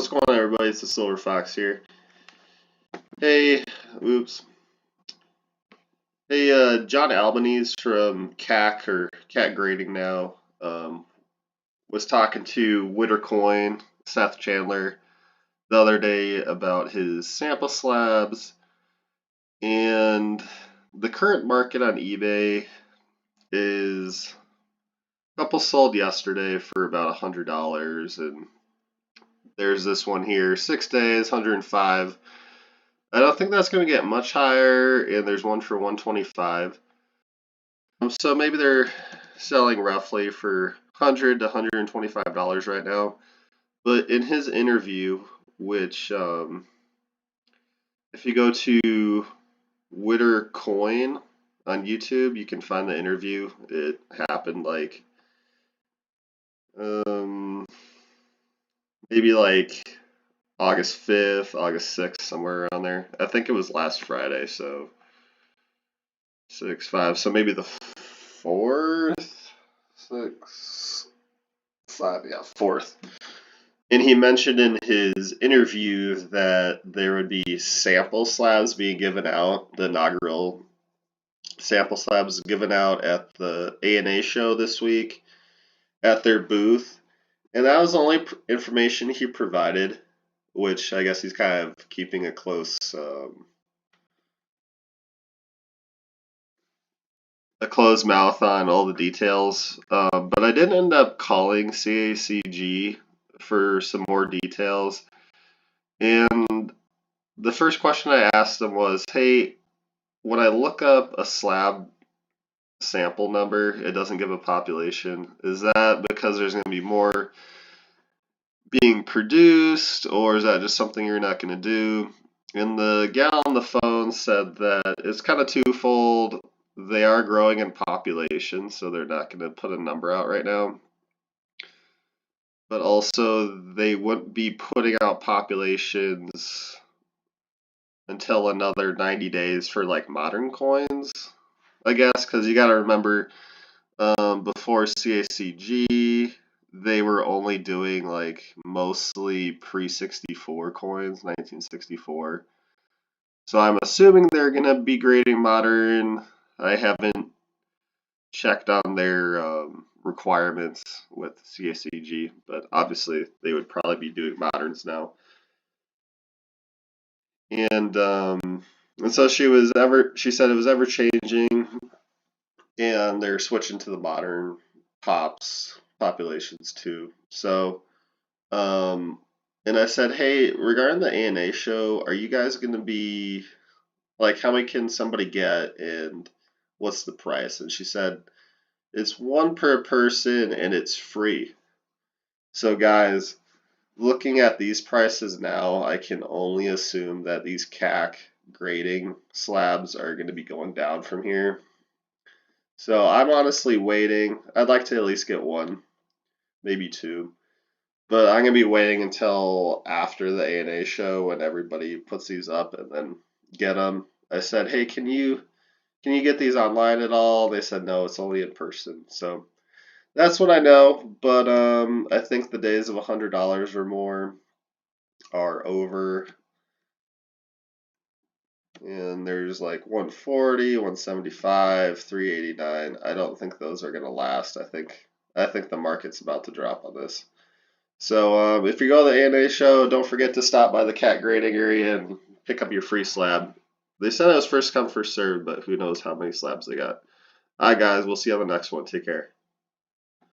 What's going on, everybody? It's the Silver Fox here. Hey, oops. Hey, John Albanese from CAC or CAC Grading now was talking to Wittercoin, Seth Chandler, the other day about his sample slabs, and the current market on eBay is a couple sold yesterday for about $100, and there's this one here, 6 days, 105. I don't think that's going to get much higher, and there's one for 125. So maybe they're selling roughly for $100 to $125 right now. But in his interview, which if you go to Wittercoin on YouTube, you can find the interview. It happened like maybe like August 5th, August 6th, somewhere around there. I think it was last Friday, so 6, 5, so maybe the 4th, 6, 5, yeah, 4th. And he mentioned in his interview that there would be sample slabs being given out, the inaugural sample slabs given out at the ANA show this week at their booth. And that was the only information he provided, which I guess he's kind of keeping a close mouth on all the details. But I did end up calling CACG for some more details. And the first question I asked them was, hey, when I look up a slab sample number, it doesn't give a population. Is that because there's going to be more being produced, or is that just something you're not going to do? And the gal on the phone said that it's kind of twofold. They are growing in population, so they're not going to put a number out right now. But also, they wouldn't be putting out populations until another 90 days for like modern coins, I guess, because you got to remember, before CACG, they were only doing like mostly pre-64 coins, 1964. So I'm assuming they're going to be grading modern. I haven't checked on their requirements with CACG, but obviously they would probably be doing moderns now. And so she said it was ever changing, and they're switching to the modern populations too. So, and I said, hey, regarding the ANA show, are you guys going to be like, how many can somebody get, and what's the price? And she said, it's one per person, and it's free. So guys, looking at these prices now, I can only assume that these CAC grading slabs are going to be going down from here. So I'm honestly waiting. I'd like to at least get one, maybe two. But I'm going to be waiting until after the ANA show when everybody puts these up and then get them. I said, hey, can you get these online at all? They said, no, it's only in person. So that's what I know. But I think the days of $100 or more are over. And there's like 140, 175, 389. I don't think those are going to last. I think the market's about to drop on this. So if you go to the ANA show, don't forget to stop by the CAC grading area and pick up your free slab. They said it was first come, first served, but who knows how many slabs they got. All right, guys, we'll see you on the next one. Take care.